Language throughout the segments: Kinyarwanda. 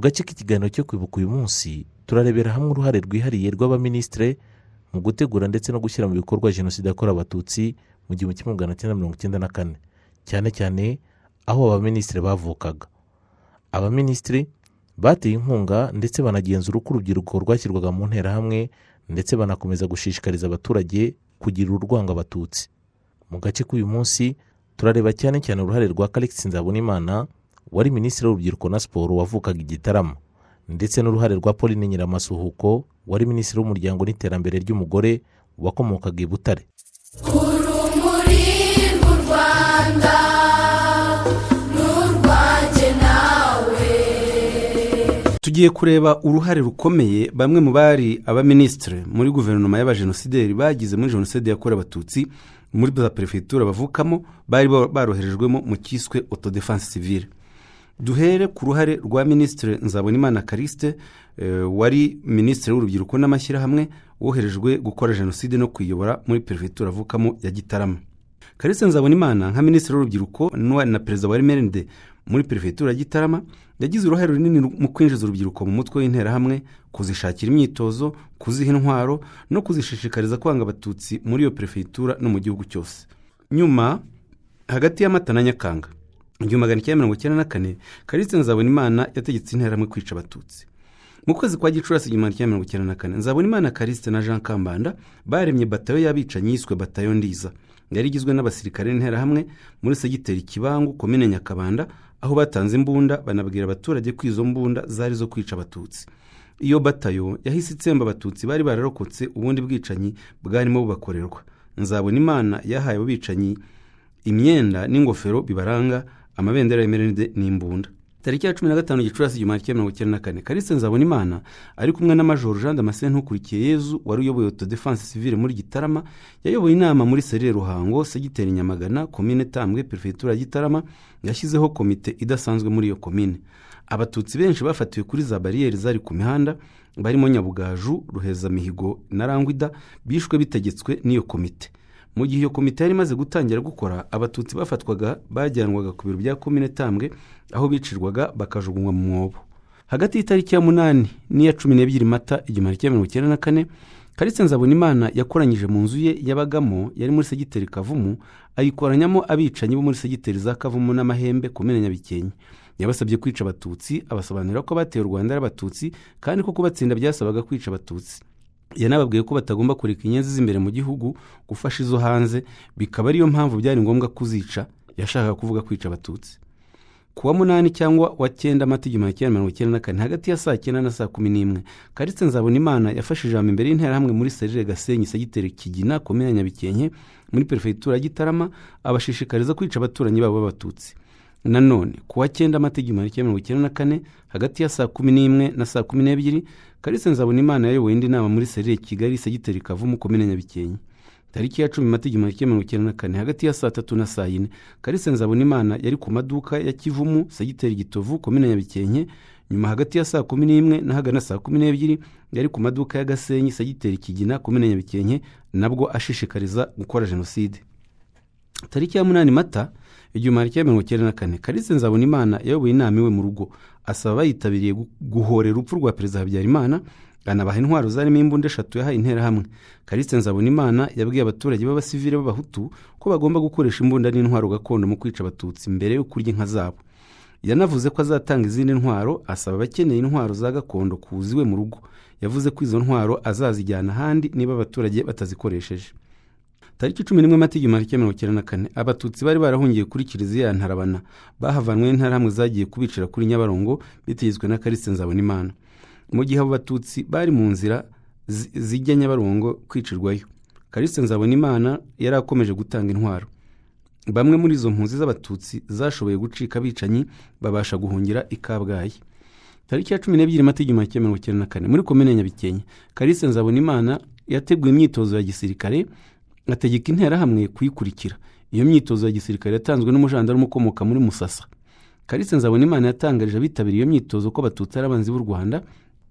gace k'ikiganiro cyo kwibuka uyu munsi turarebera hamwe uruhare rwihariye rw'abaminisitiri mu gutegura ndetse no gushyira mu bikorwa Jenoside yakorewe Abatutsi mu 1994, cyane cyane aho abaminisitiri bavukaga. Abaminisitiri bateye inkunka ndetse banagenzura uko urubyiruko rwashyirwaga mu Nterahamwe ndetse banakomeza gushishikariza abaturage kugira urwango Abatutsi. Mu gace k'uyu munsi turareba cyane cyane uruhare rwa Callixte Nzabonimana wari minisitiri w'urubyiruko na siporo wavukaga Igitarama, ndetse n'uruhare rwa Pauline Nyiramasuhuko wari minisitiri w'umuryango n'iterambere ry'umugore wakomokaga i Butare. Urumuri rw'u Rwanda n'urwanjye nawe. Tugiye kureba uruhare rukomeye bamwe mu bari abaminisitiri muri guverinoma y'abajenosideri bagize muri Jenoside yakorewe Abatutsi muri za perefegitura bavukamo bari baroherejwemo mu kiswe autodefense civile. Duhere ku ruhare rwa minisitiri Nzabonimana Callixte wari minisitiri w'urubyiruko n'amashyirahamwe woherejwe gukora Jenoside no kuyobora muri perefegitura avukamo ya Gitarama. Callixte Nzabonimana nka minisitiri w'urubyiruko na perezida wa MND muri perefegitura ya Gitarama yagize uruhare runini mu kwinjiza urubyiruko mu mutwe w'Interahamwe, kuzishakira imyitozo, kuziha intwaro no kuzishishikariza kwanga Abatutsi muri iyo perefegitura no mu gihugu cyose. Nyuma hagati y'Amata na Nyakanga 1994, Callixte Nzabonimana yategetse Interahamwe kwica Abatutsi. Mu kwezi kwa Gicurasi 1994, Nzabonimana Callixte na Jean Kambanda baremye batayo y'abicanyi yiswe batayo Ndiza. Yari igizwe n'abasirikare n'Interahamwe muri segiteri Kibangu, komine Nyakabanda, aho batanze imbunda banabwira abaturage ko izo mbunda zari zo kwica Abatutsi. Iyo batayo yahise itsemba Abatutsi bari bararokotse ubundi bwicanyi bwarimo bubakorerwa. Nzabonimana yahaye abo bicanyi imyenda n'ingofero bibaranga, amabendera y'emerende n'imbunda. Tariki ya 15 Gicurasi 1994, Callixte Nzabonimana ari kumwe na Major Jean Damascene Ukurikiye Yezu wari uyoboye autodefense civile muri Gitarama, yayoboye inama muri Serire Ruhango, segiteri Nyamagana, komine Tambwe, perefegitura ya Gitarama, yashyizeho komite idasanzwe muri iyo komine. Abatutsi benshi bafatiwe kuri za bariyeri zari ku mihanda barimo Nyabugaju, Ruhezamihigo na Rangwida bishwe bitegetswe n'iyo komite. Mu gihe iyo komite yari imaze gutangira gukora, Abatutsi bafatwaga bajyanwaga ku biro bya komine Tambwe aho bicirwaga bakajugunywa mu mwobo. Hagati y'itariki ya 8 n'iya 12 Mata 1994, Callixte Nzabonimana yakoranyije mu nzu ye yabagamo yari muri segiteri Kavumu, ayikoranyamo abicanyi bo muri segiteri za Kavumu n'Amahembe, komine Nyabikenke. Yabasabye kwica Abatutsi, abasobanurira ko bateye u Rwanda y'Abatutsi kandi ko kubatsinda byasabaga kwica Abatutsi. Yanababwiye ko batagomba kureka inyenzi z'imbere mu gihugu gufasha izo hanze, bikaba ariyo mpamvu byari ngombwa kuzica. Yashakaga kuvuga kwica Abatutsi. Kuwa 8 cyangwa wa 9 Mata 1994, hagati ya saa 9 na saa 11, Callixte Nzabonimana yafashe ijambo imbere y'Interahamwe muri Serire Gasenyi, segiteri Kigina, komine Nyabikenke, muri perefegitura ya Gitarama, abashishikariza kwica abaturanyi babo b'Abatutsi. Nanone kuwa 9 Mata 1994, hagati ya saa 11 na saa 12, Callixte Nzabonimana yayoboye indi nama muri Serire Kigali, segiteri Kavumu, komine Nyabikenke. Tariki ya 10 Mata 1994, hagati ya saa 3 na saa 4, Callixte Nzabonimana yari ku maduka ya Kivumu, segiteri Gitovu, komine Nyabikenke. Nyuma hagati ya saa 11 na hagana saa 12, yari ku maduka ya Gasenyi, segiteri Kigina, komine Nyabikenke, nabwo ashishikariza gukora Jenoside. Tariki ya 8 Mata 1994, Callixte Nzabonimana yayoboye inama iwe mu rugo, asaba abayitabiriye guhorera urupfu rwa Perezida Habyarimana, anabaha intwaro zarimo imbunda 3 yahaye Interahamwe. Callixte Nzabonimana yabwiye abaturage b'abasivile b'Abahutu ko bagomba gukoresha imbunda n'intwaro gakondo mu kwica Abatutsi mbere yo kurya inka zabo. Yanavuze ko azatanga izindi ntwaro, asaba abakeneye intwaro za gakondo kuziwe mu rugo. Yavuze ko izo ntwaro azazijyana ahandi niba abaturage batazikoresheje. Tariki 11 Mata 1994, Abatutsi bari barahungiye kuri Kiliziya ya Ntarabana bahavanwe n'Interahamwe zagiye kubicira kuri Nyabarongo bitegetswe na Callixte Nzabonimana. Mu gihe abo Batutsi bari mu nzira zijya Nyabarongo kwicirwayo, Callixte Nzabonimana yari akomeje gutanga intwaro. Bamwe muri izo mpunzi z'Abatutsi zashoboye gucika abicanyi babasha guhungira i Kabgayi. Tariki ya 12 Mata 1994, muri komine Nyabikenke, Callixte Nzabonimana yateguye imyitozo ya gisirikare, ategeka Interahamwe kuyikurikira. Iyo myitozo ya gisirikare yatanzwe n'umujandarume ukomoka muri Musasa. Callixte Nzabonimana yatangarije abitabiriye iyo myitozo ko Abatutsi ari abanzi b'u Rwanda,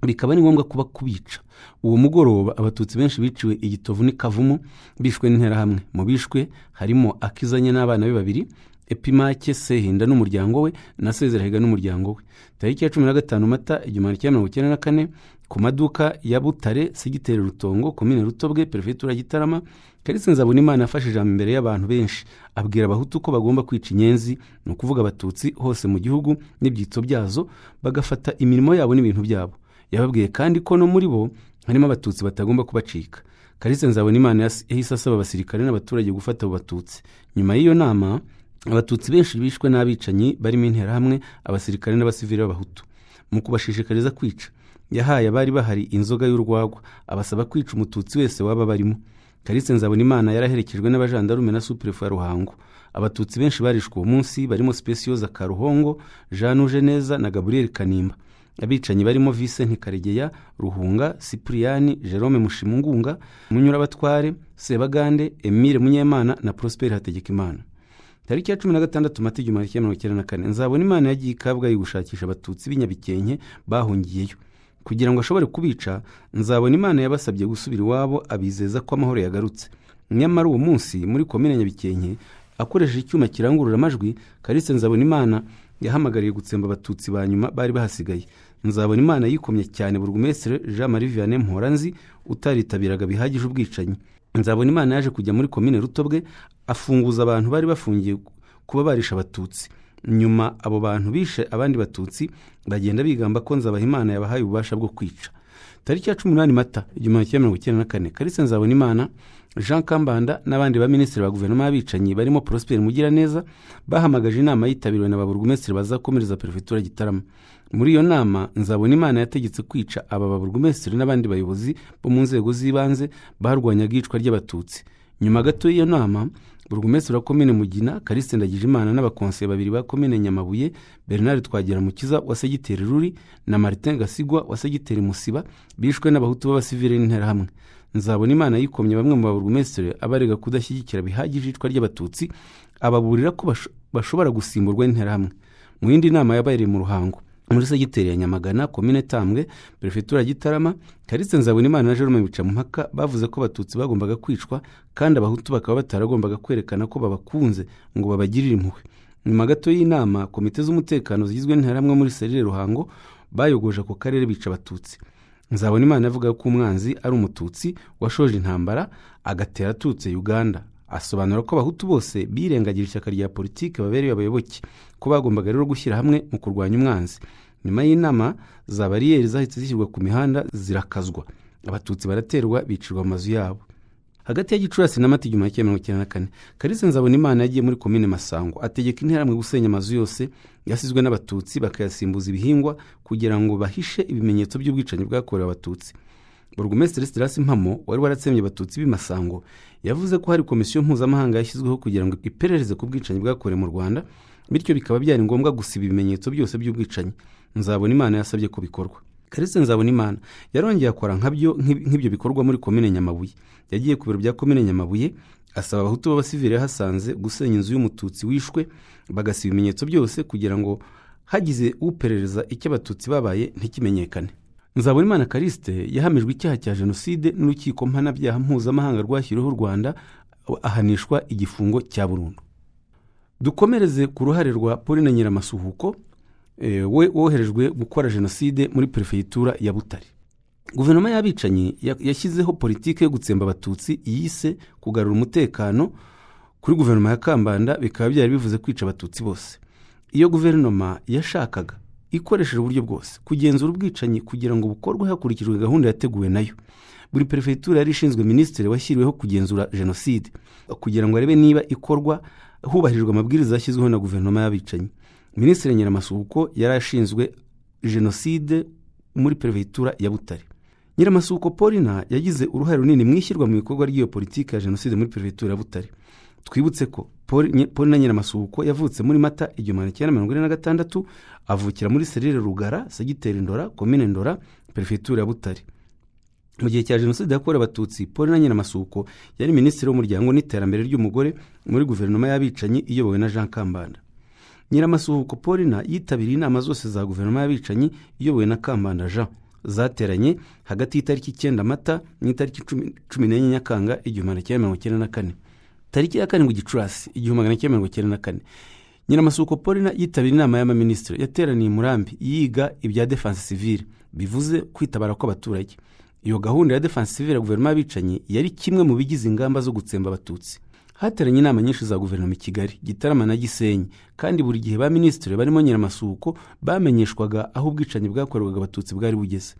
bikaba ni ngombwa kuba kubica. Uwo mugoroba Abatutsi benshi biciwe i Gitovu n'i Kavumu bishwe n'Interahamwe. Mu bishwe harimo akizanye n'abana be babiri, Epimake Sehinda n'umuryango we na Sezerahiga n'umuryango we. Tariki ya 15 Mata 1994 ku maduka ya Butare segiteri Rutongo komine Rutobwe perefegitura Gitarama, Callixte Nzabonimana yafashe ijambo imbere y'abantu benshi abwira abahutu ko bagomba kwica inyenzi, no kuvuga abatutsi hose mu gihugu n'ibyitso byazo, bagafata imirimo yabo n'ibintu byabo. Yababwiye kandi ko no muri bo harimo abatutsi batagomba kubacika. Callixte Nzabonimana yahise asaba abasirikare n'abaturage gufata abo batutsi. Nyuma y'iyo nama abatutsi benshi bishwe n'abicanyi barimo Interahamwe, abasirikare n'abasivili b'abahutu. Mu kubashishikariza kwica yahaye abari bahari inzoga y'urwagwa, abasaba kwica umututsi wese waba barimo. Callixte Nzabonimana yaraherekejwe n'abajandarume na suprefe ya Ruhango. Abatutsi benshi barishwe uwo munsi barimo Specioza Karuhongo, Jean Ujeneza na Gabriel Kanimba. Abicanyi barimo Vincent Karegeya, Ruhunga, Cypriani, Jerome Mushimungunga, Munyurabatware, Sebagande, Emile Munyemana na Prosper Hategekimana. Tariki ya 16 Mata 1994 Nzabonimana yagiye Kabgayi gushakisha abatutsi b'Inyabikenke bahungiyeyo. Kugira ngo ashobore kubica, Nzabonimana yabasabye gusubira iwabo, abizeza ko amahoro yagarutse. Nyamara uwo munsi muri komine Nyabikenke akoresheje icyuma kirangurura amajwi, Callixte Nzabonimana yahamagariye gutsemba abatutsi ba nyuma bari bahasigaye. Nzabonimana yikomye cyane burugumestre Jean Marie Vianney Mporanzi utaritabiraga bihagije ubwicanyi. Nzabonimana yaje kujya muri komine Rutobwe afunguza abantu bari bafungiye kuba barisha abatutsi. Nyuma abo bantu bishe abandi batutsi bagenda bigamba ko Nzabonimana yabahaye ububasha bwo kwica. Tariki ya 18 Mata 1994 Callixte Nzabonimana, Jean Kambanda n'abandi baminisitiri ba guverinoma y'abicanyi barimo Prosper Mugiraneza bahamagaje inama yitabiriwe na baburugumesitiri bazakomereza perefegitura Gitarama. Muri iyo nama Nzabonimana yategetse kwica aba baburugumesitiri n'abandi bayobozi bo mu nzego z'ibanze barwanyaga iyicwa ry'abatutsi. Nyuma gato y'iyo nama burugumesitiri wa komine Mugina Callixte Ndagijimana n'abakonseye babiri ba komine Nyamabuye, Bernard Twagiramukiza wa segiteri Ruri na Martin Gasigwa wa segiteri Musiba bishwe n'abahutu b'abasivile n'Interahamwe. Nzabonimana yikomye bamwe mu baburugumesitiri abarega kudashyigikira bihagije iyicwa ry'abatutsi, ababurira ko bashobora gusimburwa n'Interahamwe. Mu yindi nama yabaye mu Ruhango muri segiteri ya Nyamagana komine Tambwe perefegitura Gitarama, Callixte Nzabonimana na Jerome Bicamumpaka bavuze ko abatutsi bagombaga kwicwa kandi abahutu bakaba bataragombaga kwerekana ko babakunze ngo babagirire impuhwe. Nyuma gato y'inama komite z'umutekano zigizwe n'Interahamwe muri serire Ruhango bayogoje ako karere bica abatutsi. Nzabonimana yavuga ko umwanzi ari umututsi washoje intambara agatera aturutse Uganda. Asobanura ko abahutu bose birengagije ishyaka rya politiki babereye abayoboke, ko bagombaga rero gushyira hamwe mu kurwanya umwanzi. Nyuma y'inama za bariyeri zahise zishyirwa ku mihanda zirakazwa, abatutsi baraterwa bicirwa amazu yabo. Hagati ya Gicurasi na Mata 1994 Callixte Nzabonimana yagiye muri komine Masango ategeka Interahamwe gusenya amazu yose yasizwe n'abatutsi bakayasimbuza ibihingwa kugira ngo bahishe ibimenyetso by'ubwicanyi bwakorewe abatutsi. Burugumesitiri Silas Mpamo wari waratsembye abatutsi b'Imasango yavuze ko hari komisiyo mpuzamahanga yashyizweho kugira ngo iperereze ku bwicanyi bwakorewe mu Rwanda, bityo bikaba byari ngombwa gusiba ibimenyetso byose by'ubwicanyi. Nzabonimana yasabye ko bikorwa. Callixte Nzabonimana yarongeye akora nk'ibyo bikorwa muri komine Nyamabuye. Yagiye ku biro bya komine Nyamabuye asaba abahutu b'abasivile hasanze gusenya inzu y'umututsi wishwe, bagasiba ibimenyetso byose kugira ngo hagize uperereza icyo abatutsi babaye ntikimenyekane. Nzabonimana Callixte yahamijwe icyaha cya Jenoside n'urukiko mpanabyaha mpuzamahanga rwashyiriweho u Rwanda, ahanishwa igifungo cya burundu. Dukomereze ku ruhare rwa Pauline Nyiramasuhuko, we woherejwe gukora Jenoside muri perefegitura ya Butare. Guverinoma y'abicanyi yashyizeho politiki yo gutsemba abatutsi yise kugarura umutekano kuri guverinoma ya Kambanda, bikaba byari bivuze kwica abatutsi bose. Iyo guverinoma yashakaga ikoresheje uburyo bwose kugenzura ubwicanyi kugira ngo bukorwe hakurikijwe gahunda yateguwe nayo. Buri perefegitura yari ishinzwe minisitiri washyiriweho kugenzura Jenoside kugira ngo arebe niba ikorwa hubahirijwe amabwiriza yashyizweho na guverinoma y'abicanyi. Minisitiri Nyiramasuhuko yari ashinzwe Jenoside muri perefegitura ya Butare. Nyiramasuhuko Pauline yagize uruhare runini mu ishyirwa mu bikorwa ry'iyo politiki ya Jenoside muri perefegitura ya Butare. Twibutse ko Pauline Nyiramasuhuko yavutse muri Mata 1946, avukira muri serire Rugara, segiteri Ndora, komine Ndora, perefegitura ya Butare. Mu gihe cya Jenoside yakorewe abatutsi, Pauline Nyiramasuhuko yari minisitiri w'umuryango n'iterambere ry'umugore muri guverinoma y'abicanyi iyobowe na Jean Kambanda. Nyiramasuhuko Pauline yitabiriye inama zose za guverinoma y'abicanyi iyobowe na Kambanda Jean zateranye hagati y'itariki 9 Mata n'itariki 14 Nyakanga 1994. Tariki ya 7 Gicurasi 1994 Nyiramasuhuko Pauline yitabira inama y'abaminisitiri yateraniye i Murambi yiga ibya defense civile, bivuze kwitabara kw'abaturage. Iyo gahunda ya defense civile ya guverinoma y'abicanyi yari kimwe mu bigize ingamba zo gutsemba Abatutsi. Hateranye inama nyinshi za guverinoma i Kigali, Gitarama na Gisenyi, kandi buri gihe baminisitiri barimo Nyiramasuhuko bamenyeshwaga aho ubwicanyi bwakorerwaga Abatutsi bwari bugeze.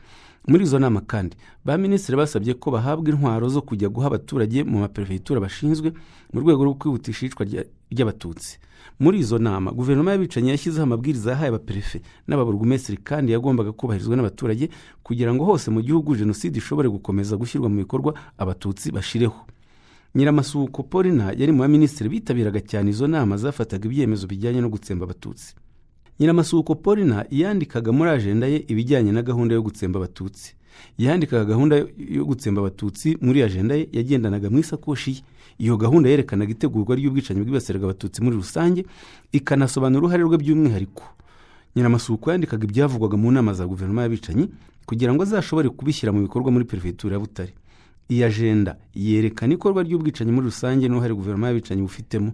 Muri izo nama kandi baminisitiri basabye ko bahabwa intwaro zo kujya guha abaturage mu maperefegitura bashinzwe mu rwego rwo kwihutisha iyicwa ry'Abatutsi. Muri izo nama guverinoma y'abicanyi yashyizeho amabwiriza yahaye abaperefe n'ababurugumesitiri kandi yagombaga kubahirizwa n'abaturage kugira ngo hose mu gihugu Jenoside ishobore gukomeza gushyirwa mu bikorwa, Abatutsi bashireho. Nyiramasuhuko Pauline yari mu baminisitiri bitabiraga cyane izo nama zafataga ibyemezo bijyanye no gutsemba Abatutsi. Nyiramasuhuko Pauline yandikaga muri agenda ye ibijyanye na gahunda yo gutsemba Abatutsi. Yandikaga gahunda yo gutsemba Abatutsi muri agenda ye yagendanaga mu isakoshi ye. Iyo gahunda yerekanaga itegurwa ry'ubwicanyi bwibasiraga Abatutsi muri rusange, ikanasobanura uruhare rwe by'umwihariko. Nyiramasuhuko yandikaga ibyavugwaga mu nama za guverinoma y'abicanyi kugira ngo azashobore kubishyira mu bikorwa muri perefegitura ya Butare. Iyi agenda yerekana ikorwa ry'ubwicanyi muri rusange n'uruhare guverinoma y'abicanyi bufitemo.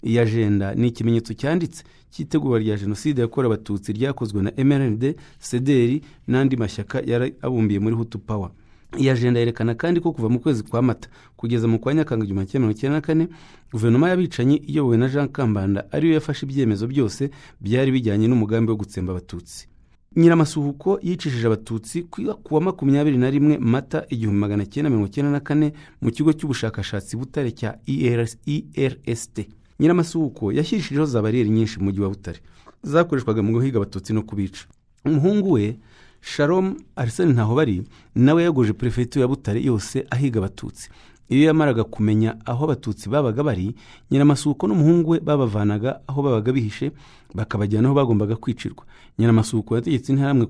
Iyi agenda ni ikimenyetso cyanditse cy'itegurwa rya Jenoside yakorewe Abatutsi ryakozwe na MRND, CDR n'andi mashyaka yari abumbiye muri Hutu Power. Iyi agenda yerekana kandi ko kuva mu kwezi kwa Mata kugeza mu kwa Nyakanga 1994 guverinoma y'abicanyi iyobowe na Jean Kambanda ariyo yafashe ibyemezo byose byari bijyanye n'umugambi wo gutsemba Abatutsi. Nyiramasuhuko yicishije Abatutsi kuwa 21 Mata 1994 mu kigo cy'ubushakashatsi Butare cya IRST. Nyiramasuhuko yashyirishijeho za bariyeri nyinshi mu mujyi wa Butare zakoreshwaga mu guhiga Abatutsi no kubica. Umuhungu we Shalom Arsene Ntahobari nawe yagoje prefegitura ya Butare yose ahiga Abatutsi. Iyo yamaraga kumenya aho Abatutsi babaga bari, Nyiramasuhuko n'umuhungu we babavanaga aho babaga bihishe bakabajyana aho bagombaga kwicirwa. Nyiramasuhuko yategetse Nterahamwe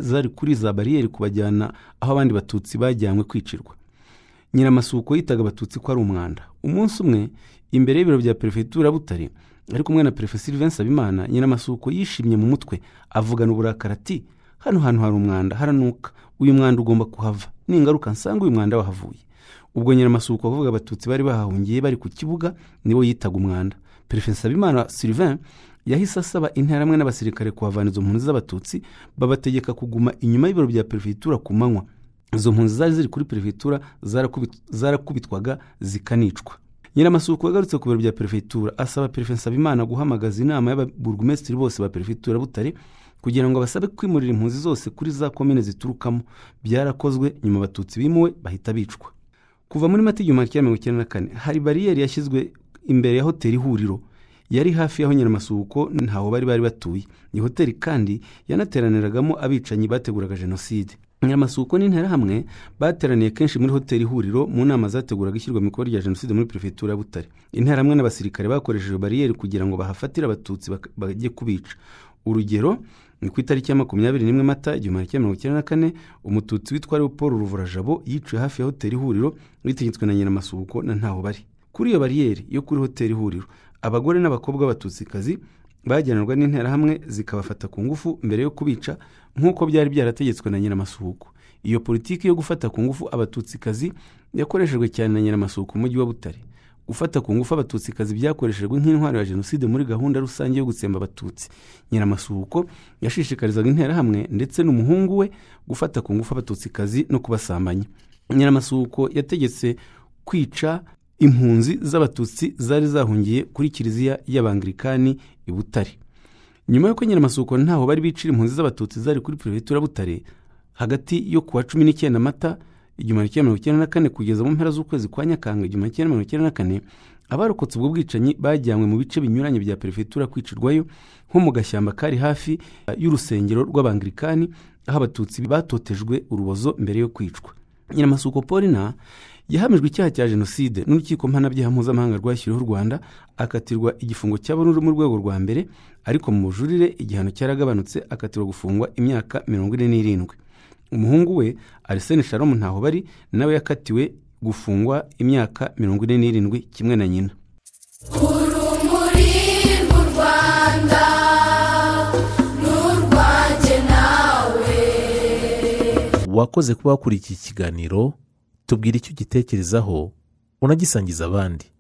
zari kuri za bariyeri kubajyana aho abandi Batutsi bajyanywe kwicirwa. Nyiramasuhuko yitaga Abatutsi ko ari umwanda. Umunsi umwe imbere y'ibiro bya prefegitura Butare ari kumwe na Prefe Sylvain Nsabimana, Nyiramasuhuko yishimye mu mutwe avugana uburakari ati, hano hantu hari umwanda, haranuka, uyu mwanda ugomba kuhava, n'ingaruka nsanga uyu mwanda wahavuye. Ubwo Nyiramasuhuko avuga Abatutsi bari bahahungiye bari ku kibuga niwo yitaga umwanda. Prefe Nsabimana Sylvain yahise asaba Interahamwe n'abasirikare kuhavana izo mpunzi z'Abatutsi, babategeka kuguma inyuma y'ibiro bya prefegitura ku manywa. Izo mpunzi zari ziri kuri prefegitura zarakubitwaga zikanicwa. Nyiramasuhuko yagarutse ku biro bya prefegitura asaba Prefe Nsabimana guhamagaza inama y'ababurugumesitiri bose ba prefegitura Butare kugira ngo basabe kwimurira impunzi zose kuri za komine ziturukamo. Byarakozwe, nyuma Abatutsi bimuwe bahita bicwa. Kuva muri Mata 1994 hari bariyeri yashyizwe imbere ya hoteli Ihuriro yari hafi y'aho Nyiramasuhuko ntaho bari batuye. Iyi hoteli kandi yanateraniragamo abicanyi bateguraga Jenoside. Nyiramasuhuko n'Interahamwe bateraniye kenshi muri hoteli Ihuriro mu nama zateguraga ishyirwa mu bikorwa rya Jenoside muri prefegitura ya Butare. Interahamwe n'abasirikare bakoresheje bariyeri kugira ngo bahafatire Abatutsi bajye kubica. Urugero, ni ku itariki ya 21 Mata 1994 Umututsi witwa Paul Ruvurajabo yiciwe hafi ya hoteli Ihuriro ritegetswe na Nyiramasuhuko na ntaho bari. Kuri iyo bariyeri yo kuri hoteli Ihuriro, abagore n'abakobwa b'Abatutsikazi bajyanirwa n'Interahamwe zikabafata ku ngufu mbere yo kubica nk'uko byari byarategetswe na Nyiramasuhuko. Iyo politiki yo gufata ku ngufu Abatutsikazi yakoreshejwe cyane na Nyiramasuhuko mu mujyi wa Butare. Gufata ku ngufu Abatutsikazi byakoreshejwe nk'intwaro ya Jenoside muri gahunda rusange yo gutsemba Abatutsi. Nyiramasuhuko yashishikarizaga Interahamwe ndetse n'umuhungu we gufata ku ngufu Abatutsikazi no kubasambanya. Nyiramasuhuko yategetse kwica impunzi z'Abatutsi zari zahungiye kuri kiliziya y'Abangirikani i Butare. Nyuma y'uko Nyiramasuhuko ntaho bari bicira impunzi z'Abatutsi zari kuri prefegitura Butare, hagati yo kuwa 19 Mata 1994 kugeza mu mpera z'ukwezi kwa Nyakanga 1994, abarokotse ubwo bwicanyi bajyanywe mu bice binyuranye bya prefegitura kwicirwayo, nko mu gashyamba kari hafi y'urusengero rw'Abangirikani aho Abatutsi batotejwe urubozo mbere yo kwicwa. Nyiramasuhuko Pauline yahamijwe icyaha cya Jenoside n'urukiko mpanabyaha mpuzamahanga rwashyiriweho u Rwanda, akatirwa igifungo cya burundu mu rwego rwa mbere, ariko mu bujurire igihano cyaragabanutse akatirwa gufungwa imyaka 47. Umuhungu we Arsene Shalom Ntahobari nawe yakatiwe gufungwa imyaka 47 kimwe na nyina. Urumuri rw'u Rwanda n'urwanjye nawe. Wakoze kuba wakurikiye ikiganiro, tubwire icyo ugitekerezaho unagisangiza abandi.